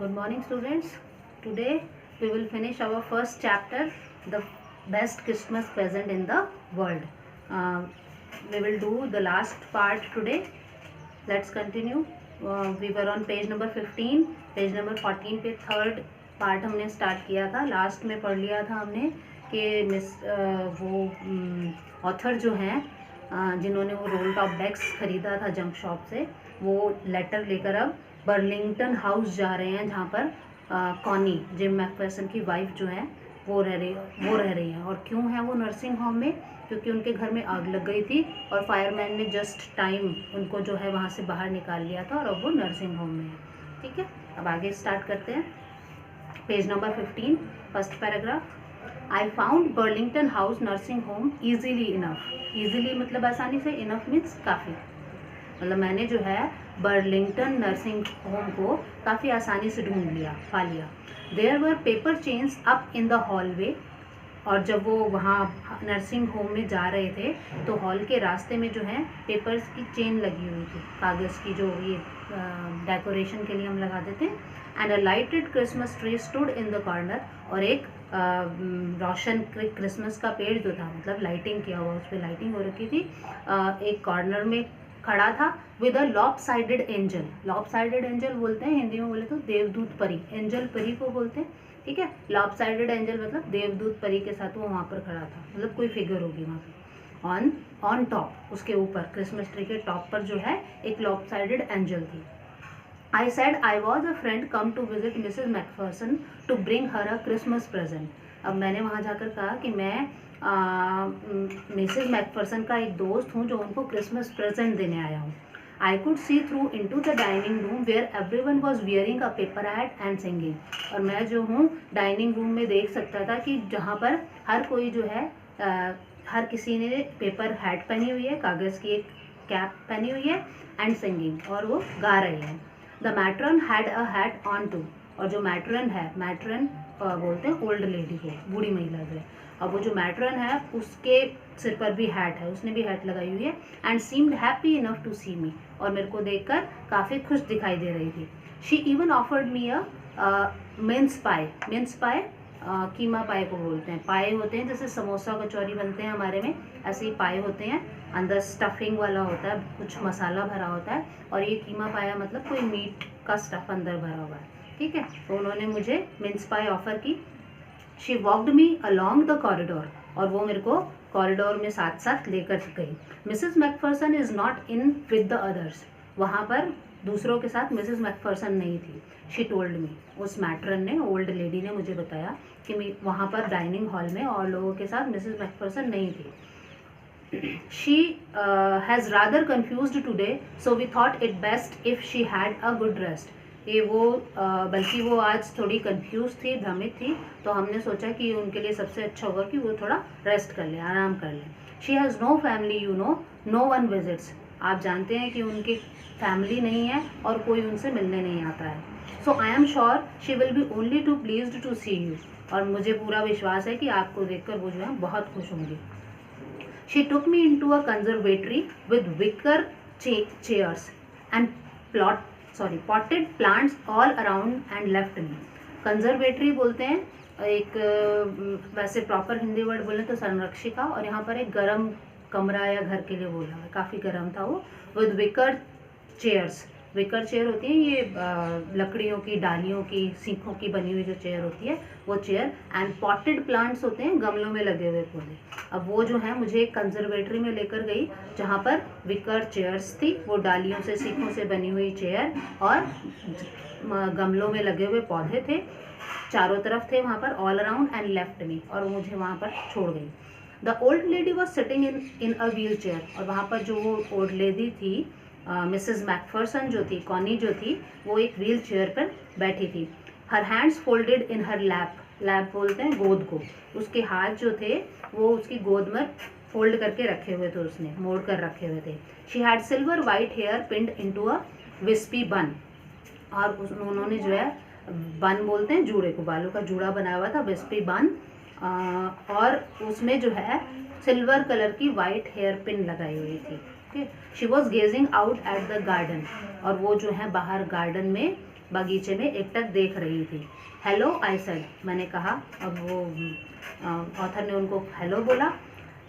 Good morning, students. Today we will finish our first chapter, the best Christmas present in the world. We will do the last part today. Let's continue. We were on page number 15. Page number 14 पे third part हमने start किया था. Last में पढ़ लिया था हमने कि वो ऑथर जो हैं जिन्होंने वो रोल टॉप डेस्क ख़रीदा था जंक शॉप से, वो लेटर लेकर अब बर्लिंगटन हाउस जा रहे हैं, जहाँ पर कॉनी, जिम मैकफेरसन की वाइफ जो है वो रह रही है. और क्यों है वो नर्सिंग होम में? क्योंकि उनके घर में आग लग गई थी और फायरमैन ने जस्ट टाइम उनको जो है वहाँ से बाहर निकाल लिया था और अब वो नर्सिंग होम में है. ठीक है, अब आगे स्टार्ट करते हैं. Page number 15, first paragraph. I found Burlington house nursing home easily enough. Easily मतलब आसानी से, इनफ मीन्स काफ़ी. मतलब मैंने जो है बर्लिंगटन नर्सिंग होम को काफ़ी आसानी से ढूंढ लिया, पा लिया. There were paper chains up in the hallway. और जब वो वहाँ नर्सिंग होम में जा रहे थे तो हॉल के रास्ते में जो है पेपर्स की चेन लगी हुई थी, कागज़ की, जो ये डेकोरेशन के लिए हम लगा देते हैं. And a lighted Christmas tree stood in the corner. और एक रोशन क्रिसमस का पेड़ जो था, मतलब लाइटिंग किया हुआ, उस पर लाइटिंग हो रखी थी, एक कॉर्नर में खड़ा था. With a lop sided angel. Lop sided angel बोलते हैं हिंदी में बोले तो देवदूत परी. एंजल परी को बोलते हैं. ठीक है, लॉप साइडेड एंजल मतलब देवदूत परी के साथ वो वहाँ पर खड़ा था, मतलब कोई फिगर होगी वहाँ पे. ऑन टॉप, उसके ऊपर क्रिसमस ट्री के टॉप पर जो है एक लॉप साइडेड एंजल थी. I said I was a friend come to visit Mrs. Macpherson to bring her a Christmas present. अब मैंने वहाँ जाकर कहा कि मैं मिसेज मैकफर्सन का एक दोस्त हूँ जो उनको क्रिसमस प्रेजेंट देने आया हूँ. I could see through into the dining room where everyone was wearing a paper hat and singing. और मैं जो हूँ डाइनिंग रूम में देख सकता था कि जहाँ पर हर कोई जो है हर किसी ने पेपर हैट पहनी हुई है, कागज़ की एक कैप पहनी हुई है, एंड सिंगिंग, और वो गा रहे हैं. The matron had a hat on too. और जो मैट्रन है, मैट्रन बोलते हैं ओल्ड लेडी को, बूढ़ी महिला जो है. अब वो जो मैट्रन है उसके सिर पर भी हैट है, उसने भी हैट लगाई हुई है. And seemed happy enough to see me. और मेरे को देखकर काफ़ी खुश दिखाई दे रही थी. She even offered me a mince pie. Mince pie कीमा पाए को बोलते हैं. पाए होते हैं जैसे समोसा कचौरी बनते हैं हमारे में, ऐसे ही पाए होते हैं. अंदर स्टफिंग वाला होता है, कुछ मसाला भरा होता है. और ये कीमा पाया मतलब कोई मीट का स्टफ अंदर भरा हुआ है. ठीक है, तो उन्होंने मुझे मिन्स पाई ऑफ़र की. She walked me along the corridor. और वो मेरे को कॉरिडोर में साथ साथ लेकर गई. Mrs Macpherson is not in with the others. वहाँ पर दूसरों के साथ मिसेस मैकफर्सन नहीं थी. She told me. उस मैट्रन ने, ओल्ड लेडी ने मुझे बताया कि वहाँ पर डाइनिंग हॉल में और लोगों के साथ मिसेस मैकफर्सन नहीं थी. She has rather confused today, so we thought it best if she had a good rest. ये वो बल्कि वो आज थोड़ी कंफ्यूज थी, भ्रमित थी, तो हमने सोचा कि उनके लिए सबसे अच्छा होगा कि वो थोड़ा रेस्ट कर ले, आराम कर ले. She has no family, you know, no one visits. आप जानते हैं कि उनकी फैमिली नहीं है और कोई उनसे मिलने नहीं आता है. So I am sure she will be only too pleased to see you. और मुझे पूरा विश्वास है कि आपको देखकर वो जो है बहुत खुश होंगी. She took me into a conservatory with wicker chairs and potted plants all around and left me. Conservatory बोलते हैं एक, वैसे प्रॉपर हिंदी वर्ड बोलें तो संरक्षिका, और यहाँ पर एक गर्म कमरा या घर के लिए बोला है, काफ़ी गर्म था वो. With wicker chairs. Wicker chair होती है ये लकड़ियों की, डालियों की, सीखों की बनी हुई जो चेयर होती है वो चेयर. एंड पॉटेड प्लांट्स होते हैं गमलों में लगे हुए पौधे. अब वो जो है मुझे एक कंजर्वेटरी में लेकर गई जहाँ पर विकर चेयर्स थी, वो डालियों से, सीखों से बनी हुई चेयर, और गमलों में लगे हुए पौधे थे, चारों तरफ थे वहाँ पर, all around, and left me. और वो मुझे वहाँ पर छोड़ गई. The old lady was sitting in a wheel chair. और वहाँ पर जो वो ओल्ड लेडी थी, मिसेस मैकफर्सन जो थी, कॉनी जो थी, वो एक व्हील चेयर पर बैठी थी. हर हैंड्स फोल्डेड इन हर लैप. लैप बोलते हैं गोद को. उसके हाथ जो थे वो उसकी गोद में फोल्ड करके रखे हुए थे, उसने मोड़ कर रखे हुए थे. She had silver white hair pinned into a wispy bun. और उन्होंने जो है, बन बोलते हैं जूड़े को, बालों का जूड़ा बनाया हुआ था, विस्पी बन, और उसमें जो है सिल्वर कलर की वाइट हेयर पिन लगाई हुई थी. She was gazing out at the garden. और वो जो है बाहर गार्डन में बगीचे में एकटक देख रही थी। हेलो आई सेड, मैंने कहा। अब वो ऑथर ने उनको हेलो बोला।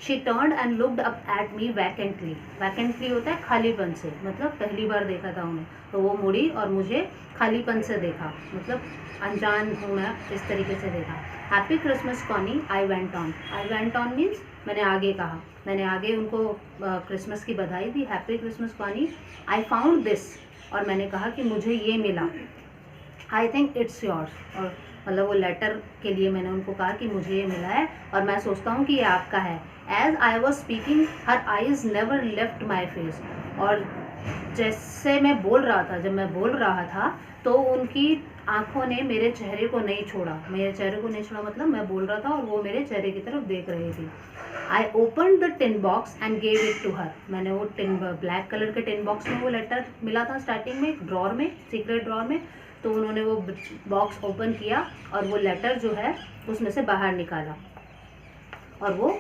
She turned and looked up at me vacantly. Vacantly होता है खालीपन से, मतलब पहली बार देखा था उन्हें, तो वो मुड़ी और मुझे खालीपन से देखा, मतलब अनजान हूँ मैं, इस तरीके से देखा। Happy Christmas Connie, I went on. I went on means मैंने आगे कहा, मैंने आगे उनको क्रिसमस की बधाई दी। Happy Christmas Connie, I found this, और मैंने कहा कि मुझे ये मिला। आई थिंक इट्स योर्स, और मतलब वो लेटर के लिए मैंने उनको कहा कि मुझे ये मिला है और मैं सोचता हूँ कि ये आपका है। As I was speaking her eyes never left my face, और जैसे मैं बोल रहा था, जब मैं बोल रहा था तो उनकी आंखों ने मेरे चेहरे को नहीं छोड़ा। मेरे चेहरे को नहीं छोड़ा मतलब मैं बोल रहा था और वो मेरे चेहरे की तरफ देख रही थी। I open the tin box and gave it to her. मैंने वो ब्लैक कलर के टिन बॉक्स में वो लेटर मिला था स्टार्टिंग में, एक ड्रॉर में, सीक्रेट ड्रॉर में, तो उन्होंने वो बॉक्स ओपन किया और वो लेटर जो है उसमें से बाहर निकाला और वो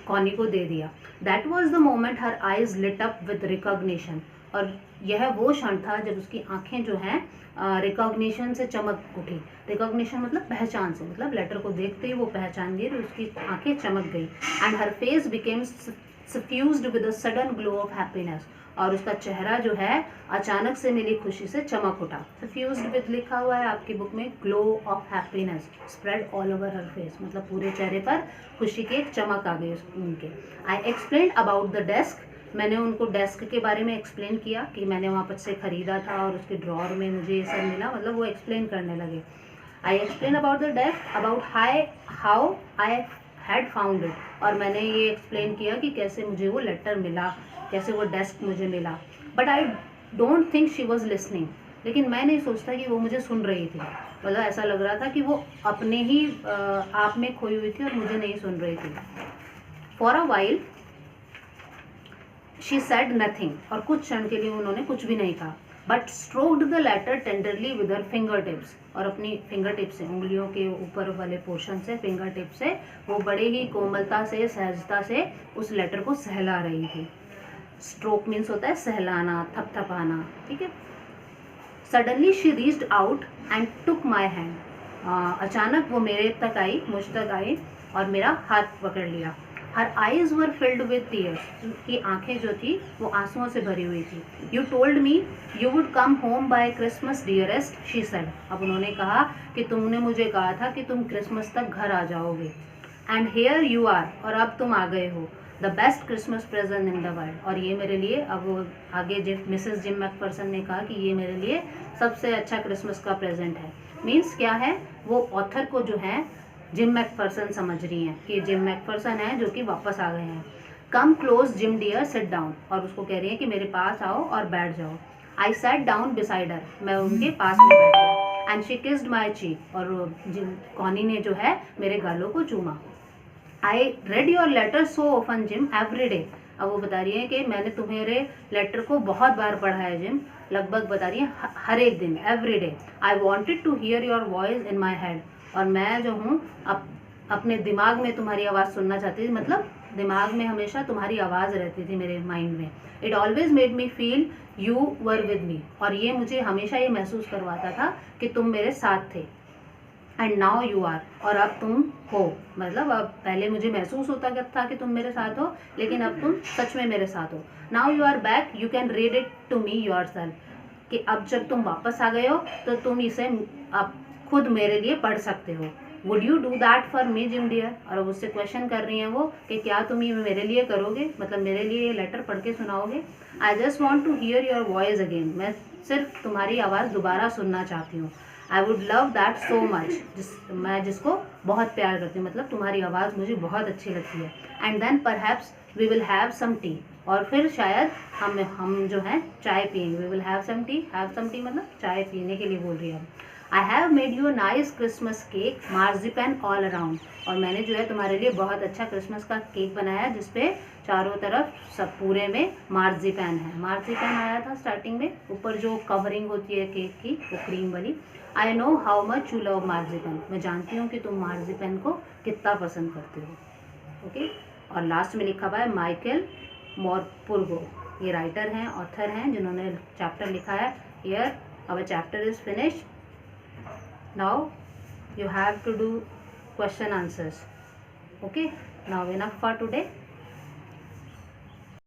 कॉनी को दे दिया। That was the moment her eyes lit up with recognition, और यह वो क्षण था जब उसकी आंखें जो हैं रिकॉग्निशन से चमक उठी। रिकॉग्निशन मतलब पहचान से, मतलब लेटर को देखते ही वो पहचान गई, उसकी आंखें चमक गई। And her face became suffused with a sudden glow of happiness, और उसका चेहरा जो है अचानक से मिली खुशी से चमक उठा। सफ्यूज्ड विद लिखा हुआ है आपकी बुक में, glow of happiness spread all over her face, मतलब पूरे चेहरे पर खुशी की एक चमक आ गई उनके। I explain about the desk, मैंने उनको डेस्क के बारे में एक्सप्लेन किया कि मैंने वहाँ पर से ख़रीदा था और उसके ड्रॉर में मुझे ये सब मिला, मतलब वो एक्सप्लेन करने लगे। I explain about the desk, about how I had found it, और मैंने ये एक्सप्लेन किया कि कैसे मुझे वो लेटर मिला, कैसे वो डेस्क मुझे मिला। But I don't think she was listening, लेकिन मैं नहीं सोचता कि वो मुझे सुन रही थी। मतलब ऐसा लग रहा था कि वो अपने ही आप में खोई हुई थी और मुझे नहीं सुन रही थी। For a while she said nothing, और कुछ क्षण के लिए उन्होंने कुछ भी नहीं कहा। But stroked the letter tenderly with her finger tips, और अपनी फिंगर टिप से, उंगलियों के ऊपर वाले पोर्शन से, फिंगर टिप से वो बड़े ही कोमलता से, सहजता से उस लेटर को सहला रही थी। स्ट्रोक मीन्स होता है सहलाना, थपथपाना, ठीक है। Suddenly she reached out and took my hand, अचानक वो मेरे तक आई, मुझ तक आई और मेरा हाथ पकड़ लिया। Her eyes were filled with tears, उनकी आंखें जो थी वो आंसुओं से भरी हुई थी। You told me you would come home by Christmas dearest, she said, अब उन्होंने कहा कि तुमने मुझे कहा था कि तुम क्रिसमस तक घर आ जाओगे। एंड हेयर यू आर, और अब तुम आ गए हो। The best Christmas present in the world, और ये मेरे लिए, अब वो आगे मिसेस जिम मैकफर्सन ने कहा कि ये मेरे लिए सबसे अच्छा क्रिसमस का प्रेजेंट है। मीन्स क्या है, वो ऑथर को जो है जिम मैकफर्सन समझ रही हैं कि जिम मैकफर्सन है जो कि वापस आ गए हैं। Come close Jim dear, sit down, और उसको कह रही है कि मेरे पास आओ और बैठ जाओ। I sat down beside her, मैं उनके पास में बैठ गया। एंड शी किस्ड माई चीक, और जिम कॉनी ने जो है मेरे गालों को चूमा। I read your letter so often Jim every day, अब वो बता रही है कि मैंने तुम्हारे लेटर को बहुत बार पढ़ा है जिम, लगभग बता रही है हर एक दिन, every day. I wanted to hear your voice in my head, और मैं जो हूँ अपने दिमाग में तुम्हारी आवाज़ सुनना चाहती थी, मतलब दिमाग में हमेशा तुम्हारी आवाज़ रहती थी मेरे माइंड में। It always made me feel you were with me, और ये मुझे हमेशा ये महसूस करवाता था कि तुम मेरे साथ थे। एंड नाउ यू आर, और अब तुम हो, मतलब अब पहले मुझे महसूस होता था कि तुम मेरे साथ हो, लेकिन अब तुम सच में मेरे साथ हो। Now you are back, you can read it to me yourself, कि अब जब तुम वापस आ गए हो तो तुम इसे अब खुद मेरे लिए पढ़ सकते हो। Would you do that for me Jim dear, और अब उससे क्वेश्चन कर रही हैं वो कि क्या तुम ये मेरे लिए करोगे, मतलब मेरे लिए ये लेटर पढ़ के सुनाओगे। I just want to hear your voice again, मैं सिर्फ तुम्हारी आवाज़ दोबारा सुनना चाहती हूँ। I would love that so much, मैं जिसको बहुत प्यार करती हूँ, मतलब तुम्हारी आवाज़ मुझे बहुत अच्छी लगती है। And then perhaps we will have some tea, और फिर शायद हम जो है चाय पियेंगे। We will have some tea मतलब चाय पीने के लिए बोल रही है। I have made you nice Christmas cake marzipan all around, और मैंने जो है तुम्हारे लिए बहुत अच्छा क्रिसमस का केक बनाया जिसपे चारों तरफ सब पूरे में मार्जिपैन है। मार्जिपैन आया था स्टार्टिंग में, ऊपर जो कवरिंग होती है केक की वो क्रीम वाली। I know how much you love marzipan, मैं जानती हूँ कि तुम मार्जिपैन को कितना पसंद करते हो। ओके, और लास्ट में लिखा हुआ है माइकल मोरपुर्गो, ये राइटर हैं, ऑथर हैं जिन्होंने चैप्टर लिखा है here our chapter is finished. Now you have to do question answers. Okay, now enough for today.